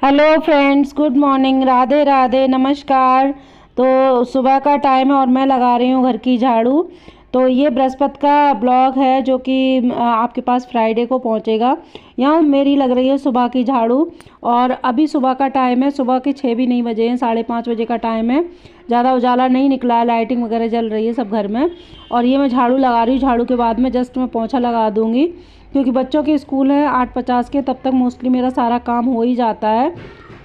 Hello friends, good morning, Radhe Radhe, नमस्कार। तो सुबह का टाइम है और मैं लगा रही हूँ घर की झाड़ू। तो ये बृहस्पति का ब्लॉग है जो कि आपके पास फ्राइडे को पहुँचेगा। यहाँ मेरी लग रही है सुबह की झाड़ू। और अभी सुबह का टाइम है, सुबह के 6 भी नहीं बजे हैं, 5:30 बजे का टाइम है। ज़्यादा उजाला नहीं निकला है, लाइटिंग वगैरह जल रही है सब घर में। और ये मैं झाड़ू लगा रही हूँ। झाड़ू के बाद में जस्ट मैं पोंछा लगा दूँगी क्योंकि बच्चों के स्कूल है 8:50 के, तब तक मोस्टली मेरा सारा काम हो ही जाता है,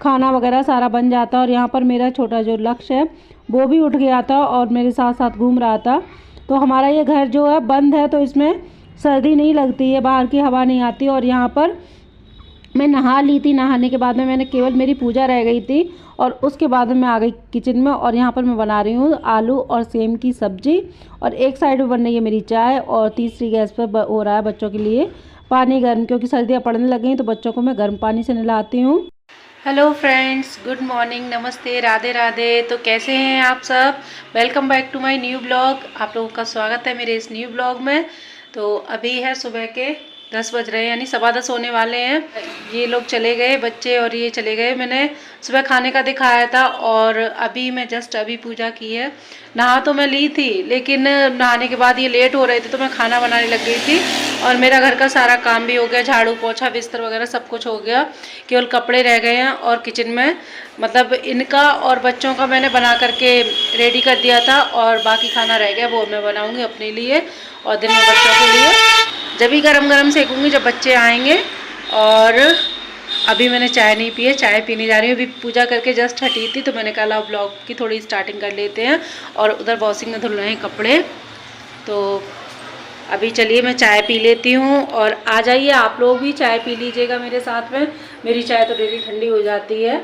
खाना वगैरह सारा बन जाता है। और यहाँ पर मेरा छोटा जो लक्ष्य है वो भी उठ गया था और मेरे साथ साथ घूम रहा था। तो हमारा ये घर जो है बंद है, तो इसमें सर्दी नहीं लगती है, बाहर की हवा नहीं आती। और यहाँ पर मैं नहा ली थी, नहाने के बाद में मैंने केवल मेरी पूजा रह गई थी और उसके बाद में मैं आ गई किचन में। और यहाँ पर मैं बना रही हूँ आलू और सेम की सब्जी, और एक साइड में बन रही है मेरी चाय, और तीसरी गैस पर हो रहा है बच्चों के लिए पानी गर्म, क्योंकि सर्दियाँ पड़ने लगी हैं तो बच्चों को मैं गर्म पानी से नहलाती हूँ। हेलो फ्रेंड्स, गुड मॉर्निंग, नमस्ते, राधे राधे। तो कैसे हैं आप सब? Welcome back to my new blog. आप लोगों का स्वागत है मेरे इस न्यू ब्लॉग में। तो अभी है सुबह के 10 बज रहे हैं, यानी 10:15 होने वाले हैं। ये लोग चले गए, बच्चे और ये चले गए। मैंने सुबह खाने का दिखाया था और अभी मैं जस्ट अभी पूजा की है। नहा तो मैं ली थी, लेकिन नहाने के बाद ये लेट हो रहे थे तो मैं खाना बनाने लग गई थी। और मेरा घर का सारा काम भी हो गया, झाड़ू पोछा बिस्तर वगैरह सब कुछ हो गया, केवल कपड़े रह गए हैं। और किचन में मतलब इनका और बच्चों का मैंने बना करके रेडी कर दिया था, और बाकी खाना रह गया वो मैं बनाऊँगी अपने लिए और दिन में बच्चों के लिए। जब भी गरम गरम सेकूँगी जब बच्चे आएंगे। और अभी मैंने चाय नहीं पी है, चाय पीने जा रही हूँ। अभी पूजा करके जस्ट हटी थी तो मैंने कहा ब्लॉग की थोड़ी स्टार्टिंग कर लेते हैं। और उधर वॉशिंग में धुल रहे हैं कपड़े, तो अभी चलिए मैं चाय पी लेती हूँ। और आ जाइए आप लोग भी चाय पी लीजिएगा मेरे साथ में। मेरी चाय तो डेली ठंडी हो जाती है।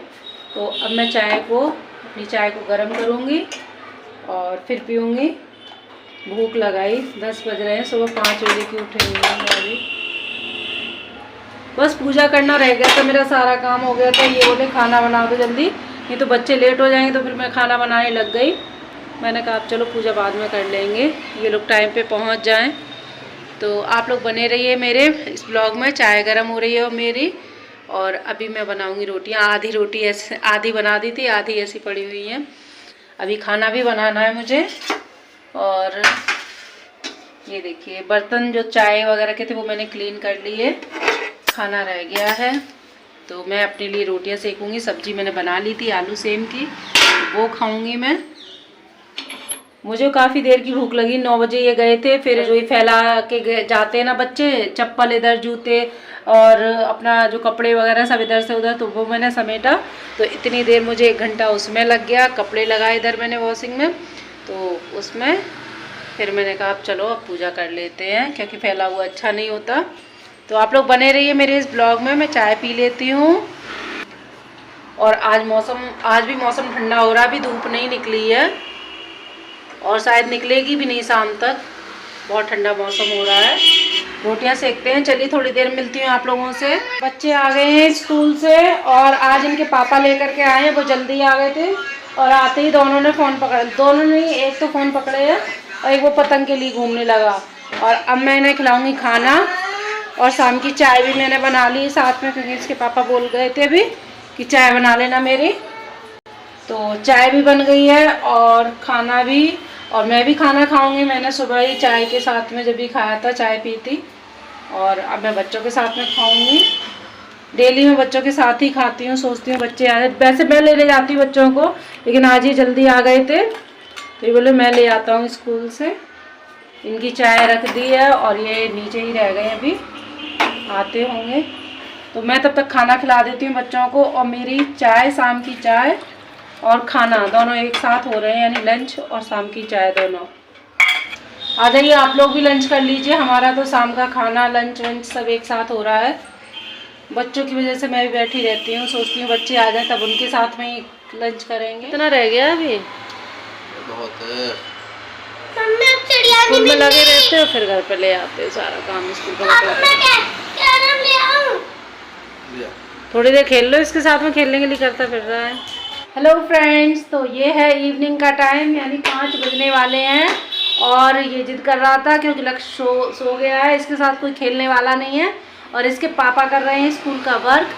तो अब मैं अपनी चाय को गर्म करूँगी और फिर पीऊँगी। भूख लगाई, 10 बज रहे हैं, सुबह 5 बजे की उठी हूँ अभी। बस पूजा करना रह गया था, मेरा सारा काम हो गया था। ये बोले खाना बना दो जल्दी, नहीं तो बच्चे लेट हो जाएंगे। तो फिर मैं खाना बनाने लग गई। मैंने कहा अब चलो पूजा बाद में कर लेंगे, ये लोग टाइम पे पहुंच जाएं। तो आप लोग बने रहिए मेरे इस ब्लॉग में। चाय गर्म हो रही है मेरी, और अभी मैं बनाऊंगी रोटियां। आधी रोटी ऐसे आधी बना दी थी, आधी ऐसी पड़ी हुई है। अभी खाना भी बनाना है मुझे। और ये देखिए बर्तन जो चाय वगैरह के थे वो मैंने क्लीन कर लिए, खाना रह गया है। तो मैं अपने लिए रोटियां सेकूंगी। सब्जी मैंने बना ली थी आलू सेम की, वो खाऊंगी मैं। मुझे काफ़ी देर की भूख लगी, 9 बजे ये गए थे। फिर जो ये फैला के जाते हैं ना बच्चे, चप्पल इधर, जूते और अपना जो कपड़े वगैरह सब इधर से उधर, तो वो मैंने समेटा। तो इतनी देर मुझे 1 घंटा उसमें लग गया। कपड़े लगाए इधर मैंने वॉशिंग में, तो उसमें फिर मैंने कहा अब चलो अब पूजा कर लेते हैं, क्योंकि फैला हुआ अच्छा नहीं होता। तो आप लोग बने रहिए मेरे इस ब्लॉग में। मैं चाय पी लेती हूँ। और आज भी मौसम ठंडा हो रहा है, अभी धूप नहीं निकली है और शायद निकलेगी भी नहीं शाम तक। बहुत ठंडा मौसम हो रहा है। रोटियां सेकते हैं, चलिए थोड़ी देर मिलती हूँ आप लोगों से। बच्चे आ गए हैं स्कूल से, और आज इनके पापा लेकर के आए हैं, वो जल्दी आ गए थे। और आते ही दोनों ने फ़ोन पकड़ा, दोनों नहीं, एक तो फ़ोन पकड़े है और एक वो पतंग के लिए घूमने लगा। और अब मैं इन्हें खिलाऊँगी खाना, और शाम की चाय भी मैंने बना ली साथ में, क्योंकि इसके पापा बोल गए थे अभी कि चाय बना लेना मेरी। तो चाय भी बन गई है और खाना भी, और मैं भी खाना खाऊंगी। मैंने सुबह ही चाय के साथ में जब भी खाया था, चाय पी थी, और अब मैं बच्चों के साथ में खाऊंगी। डेली मैं बच्चों के साथ ही खाती हूँ, सोचती हूँ बच्चे आ जाए। वैसे मैं लेने जाती हूँ बच्चों को, लेकिन आज ही जल्दी आ गए थे तो ये बोले मैं ले आता हूँ स्कूल से। इनकी चाय रख दी है और ये नीचे ही रह गए, अभी आते होंगे। तो मैं तब तक खाना खिला देती हूँ बच्चों को। और मेरी चाय, शाम की चाय और खाना दोनों एक साथ हो रहे हैं, यानी लंच और शाम की चाय दोनों। आ जाइए आप लोग भी लंच कर लीजिए। हमारा तो शाम का खाना, लंच वंच सब एक साथ हो रहा है। बच्चों की वजह से मैं भी बैठी रहती हूँ, सोचती हूँ बच्चे आ जाए तब उनके साथ में ही लंच करेंगे। इतना रह गया अभी, बहुत है। स्कूल में लगे रहते हो, फिर घर पे ले आते हो सारा काम स्कूल का। थोड़ी देर खेल लो इसके साथ में, खेलने के लिए करता फिर रहा है। हेलो फ्रेंड्स, तो ये है इवनिंग का टाइम, यानी 5 बजने वाले हैं। और ये जिद कर रहा था क्योंकि लक्ष्य सो गया है, इसके साथ कोई खेलने वाला नहीं है। और इसके पापा कर रहे हैं स्कूल का वर्क,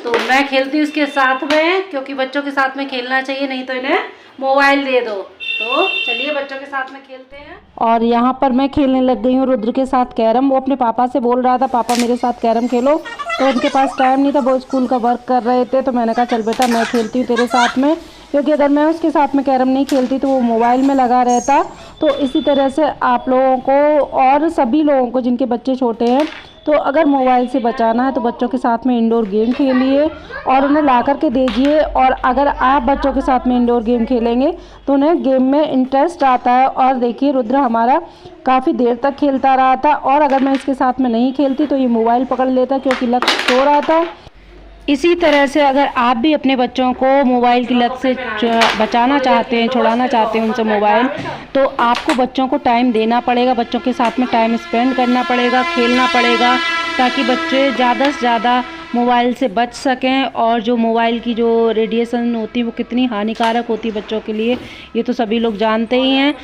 तो मैं खेलती हूँ इसके साथ में, क्योंकि बच्चों के साथ में खेलना चाहिए, नहीं तो इन्हें मोबाइल दे दो। तो चलिए बच्चों के साथ में खेलते हैं। और यहाँ पर मैं खेलने लग गई हूँ रुद्र के साथ कैरम। वो अपने पापा से बोल रहा था पापा मेरे साथ कैरम खेलो, तो उनके पास टाइम नहीं था, वो स्कूल का वर्क कर रहे थे। तो मैंने कहा चल बेटा मैं खेलती हूँ तेरे साथ में, क्योंकि अगर मैं उसके साथ में कैरम नहीं खेलती तो वो मोबाइल में लगा रहता। तो इसी तरह से आप लोगों को और सभी लोगों को जिनके बच्चे छोटे हैं, तो अगर मोबाइल से बचाना है तो बच्चों के साथ में इंडोर गेम खेलिए और उन्हें ला कर के दीजिए। और अगर आप बच्चों के साथ में इंडोर गेम खेलेंगे तो उन्हें गेम में इंटरेस्ट आता है। और देखिए रुद्र हमारा काफ़ी देर तक खेलता रहा था, और अगर मैं इसके साथ में नहीं खेलती तो ये मोबाइल पकड़ लेता, क्योंकि लत सो रहा था। इसी तरह से अगर आप भी अपने बच्चों को मोबाइल की लत से बचाना चाहते हैं, छुड़ाना चाहते हैं उनसे मोबाइल, तो आपको बच्चों को टाइम देना पड़ेगा, बच्चों के साथ में टाइम स्पेंड करना पड़ेगा, खेलना पड़ेगा, ताकि बच्चे ज़्यादा से ज़्यादा मोबाइल से बच सकें। और जो मोबाइल की जो रेडिएशन होती है वो कितनी हानिकारक होती है बच्चों के लिए, ये तो सभी लोग जानते ही हैं।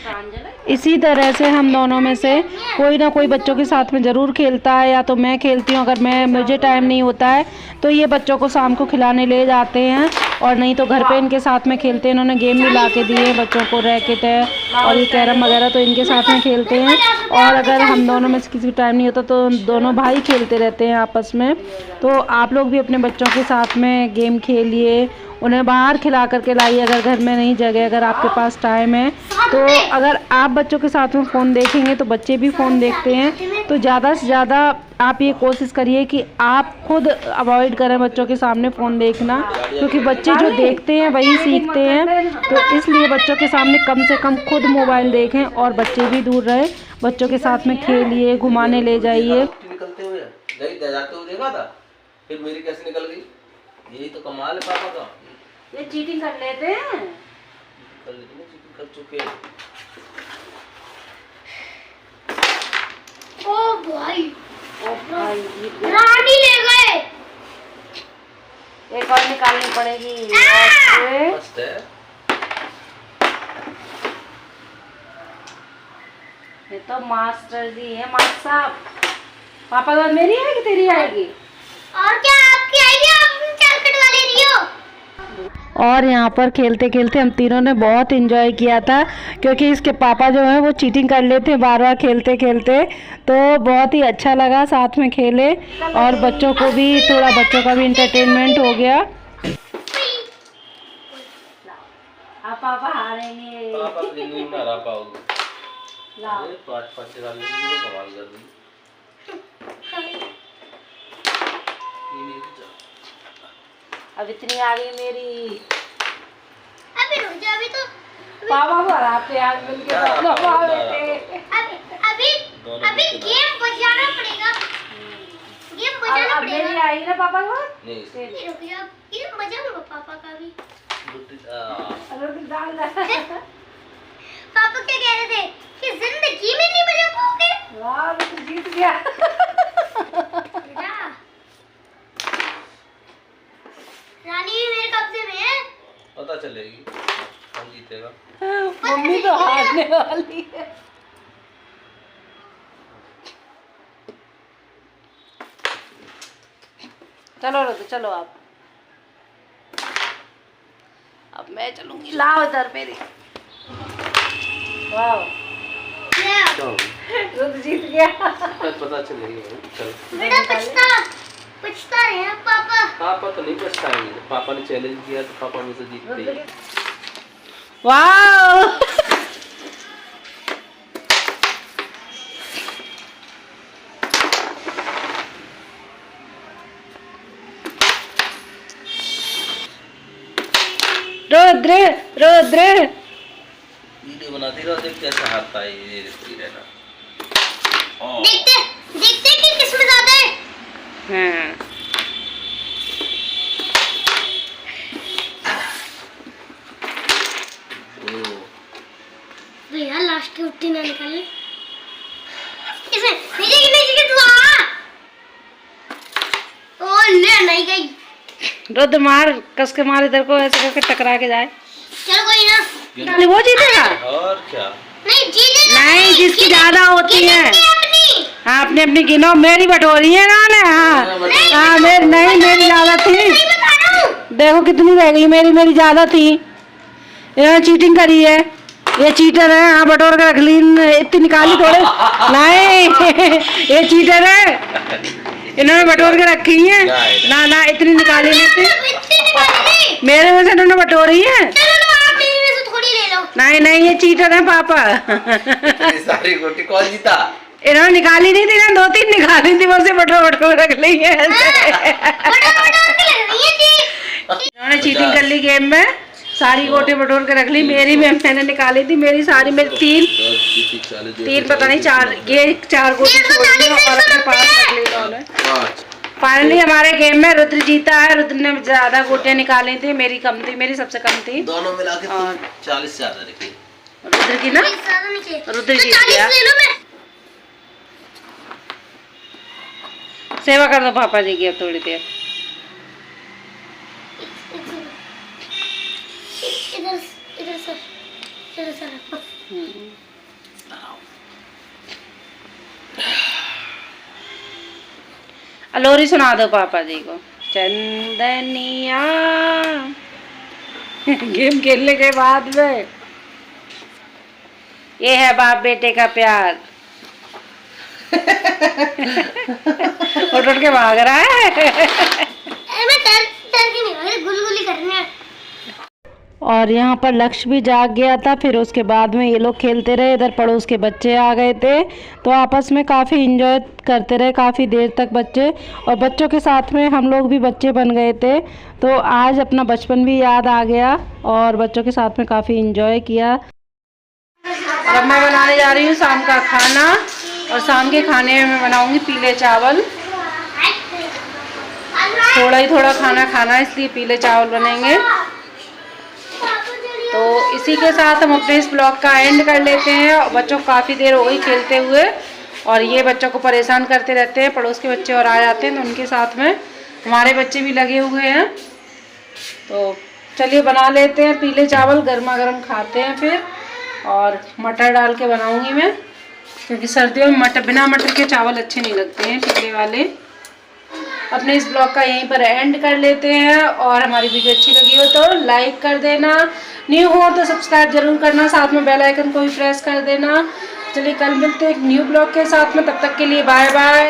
इसी तरह से हम दोनों में से कोई ना कोई बच्चों के साथ में ज़रूर खेलता है, या तो मैं खेलती हूँ, अगर मुझे टाइम नहीं होता है तो ये बच्चों को शाम को खिलाने ले जाते हैं, और नहीं तो घर पे इनके साथ में खेलते हैं। इन्होंने गेम भी ला के दिए हैं बच्चों को, रैकेट है और ये कैरम वगैरह, तो इनके साथ में खेलते हैं। और अगर हम दोनों में से किसी को टाइम नहीं होता तो दोनों भाई खेलते रहते हैं आपस में। तो आप लोग भी अपने बच्चों के साथ में गेम खेलिए, उन्हें बाहर खिला करके लाइए अगर घर में नहीं जगह, अगर आपके पास टाइम है तो। अगर आप बच्चों के साथ में फ़ोन देखेंगे तो बच्चे भी फ़ोन देखते हैं, तो ज़्यादा से ज़्यादा आप ये कोशिश करिए कि आप खुद अवॉइड करें बच्चों के सामने फ़ोन देखना, क्योंकि बच्चे जो देखते हैं वही सीखते हैं। तो इसलिए बच्चों के सामने कम से कम खुद मोबाइल देखें, और बच्चे भी दूर रहे, बच्चों के साथ में खेलिए, घुमाने ले जाइए। निकलते हुए गई जाते हुए देखा था, फिर मेरी कैसे निकल गई, यही तो कमाल है पापा का। ये चीटिंग कर लेते हैं, चीटिंग कर चुके हैं। ओ भाई रानी ले गए। एक और निकालनी पड़ेगी। मस्त है। ये तो मास्टर जी है, मास्टर साहब। पापा के बाद मेरी आएगी तेरी आएगी? और क्या आपकी आएगी, आप चाल कटवा ले रही हो। और यहाँ पर खेलते खेलते हम तीनों ने बहुत एंजॉय किया था, क्योंकि इसके पापा जो है वो चीटिंग कर लेते हैं बार बार खेलते खेलते, तो बहुत ही अच्छा लगा, साथ में खेले और बच्चों को भी थोड़ा, बच्चों का भी इंटरटेनमेंट हो गया। अब पापा हारेंगे। पापा तो जिंदगी में हरा पाओगे। लाओ 5-5 साल में कमाल कर दी। अब इतनी आ गई मेरी। अभी रुक जा, अभी तो पापा को हराते आज मिलके दोनों अभी गेम बजाना पड़ेगा, गेम बजाना अब पड़ेगा। मेरी आई ना पापा को। नहीं रुक जा, ये बजाऊंगा पापा का भी। डाल पापा क्या कह रहे थे कि जिंदगी में नहीं बजा पाओगे। वाह तो जीत गया। बेटा रानी भी मेरे कब्जे में है। पता चलेगी कौन जीतेगा। मम्मी तो हारने वाली है। चलो रो, चलो आप। अब मैं चलूंगी। लाओ इधर मेरी। वाह रुद्र जीत गया। पता चलेगी। चलो बेटा पछता रहे हैं पापा। पापा तो नहीं पछताएंगे, पापा ने चैलेंज किया तो पापा मुझसे जीतते ही। वाह रुद्र रुद्र वीडियो बनाती रहो, देख कैसे हारता है ये, देखती रहना। देखते देखते कि किसमें ज्यादा है। हाँ भैया लास्ट की उट्टी ना निकाले। इसमें नहीं तू आ। ओ ले नहीं गई। रुद्र मार, कस के मार इधर को, ऐसे करके टकरा के जाए। चल कोई ना, वो जीतेगा। और क्या नहीं जीते नहीं, जिसकी ज्यादा होती है। अपनी हाँ अपनी अपनी गिनो, मेरी बटोरी है ना। हाँ हाँ मेरी नहीं, मेरी ज्यादा थी। देखो कितनी रह गई, मेरी ज्यादा थी। इन्होंने चीटिंग करी है, ये चीटर है। हाँ बटोर के रख ली, इतनी निकाली थोड़े नहीं। ये चीटर है, इन्होंने बटोर के रखी है ना। ना इतनी निकाली नहीं थी, मेरे में से इन्होंने बटोरी है। नहीं नहीं ये चीटर है पापा। सारी रोटी कौन जीता? इन्होंने निकाली नहीं थी ना, 2-3 निकाली थी, वो से बटोर रख ली है। इन्होंने चीटिंग कर ली गेम में, सारी गोटी बटोर के रख ली। मेरी में मैंने निकाली थी, मेरी सारी मेरी 3 पता नहीं 4, ये 4 गोटी छोड़ी और अपने पास रख ली इन्होंने। फाइनली हमारे गेम में रुद्र जीता है। रुद्र ने ज्यादा गोटियां निकाली थी, मेरी कम थी, मेरी सबसे कम थी। दोनों मिला के 40 से ज्यादा रखी रुद्र की ना, रुद्र जीत गया। सेवा कर दो पापा जी की अब थोड़ी देर। लोरी सुना दो पापा जी को। चंदनिया गेम खेलने के बाद में ये है बाप बेटे का प्यार। उठ के भाग रहा है। गुलगुली करनी है। और यहाँ पर लक्ष्य भी जाग गया था। फिर उसके बाद में ये लोग खेलते रहे, इधर पड़ोस के बच्चे आ गए थे, तो आपस में काफ़ी इंजॉय करते रहे काफ़ी देर तक बच्चे। और बच्चों के साथ में हम लोग भी बच्चे बन गए थे, तो आज अपना बचपन भी याद आ गया और बच्चों के साथ में काफ़ी इंजॉय किया। और अब मैं बनाने जा रही हूँ शाम का खाना, और शाम के खाने में मैं बनाऊँगी पीले चावल। थोड़ा ही थोड़ा खाना खाना है, इसलिए पीले चावल बनेंगे। तो इसी के साथ हम अपने इस ब्लॉग का एंड कर लेते हैं। बच्चों को काफ़ी देर हो गई खेलते हुए, और ये बच्चों को परेशान करते रहते हैं। पड़ोस के बच्चे और आ जाते हैं तो उनके साथ में हमारे बच्चे भी लगे हुए हैं। तो चलिए बना लेते हैं पीले चावल, गर्मा गर्म खाते हैं फिर। और मटर डाल के बनाऊंगी मैं, क्योंकि सर्दियों में बिना मटर के चावल अच्छे नहीं लगते हैं पीले वाले। अपने इस ब्लॉग का यहीं पर एंड कर लेते हैं, और हमारी वीडियो अच्छी लगी हो तो लाइक कर देना, न्यू हो तो सब्सक्राइब जरूर करना, साथ में बेल आइकन को भी प्रेस कर देना। चलिए कल मिलते हैं एक न्यू ब्लॉग के साथ में, तब तक के लिए बाय बाय।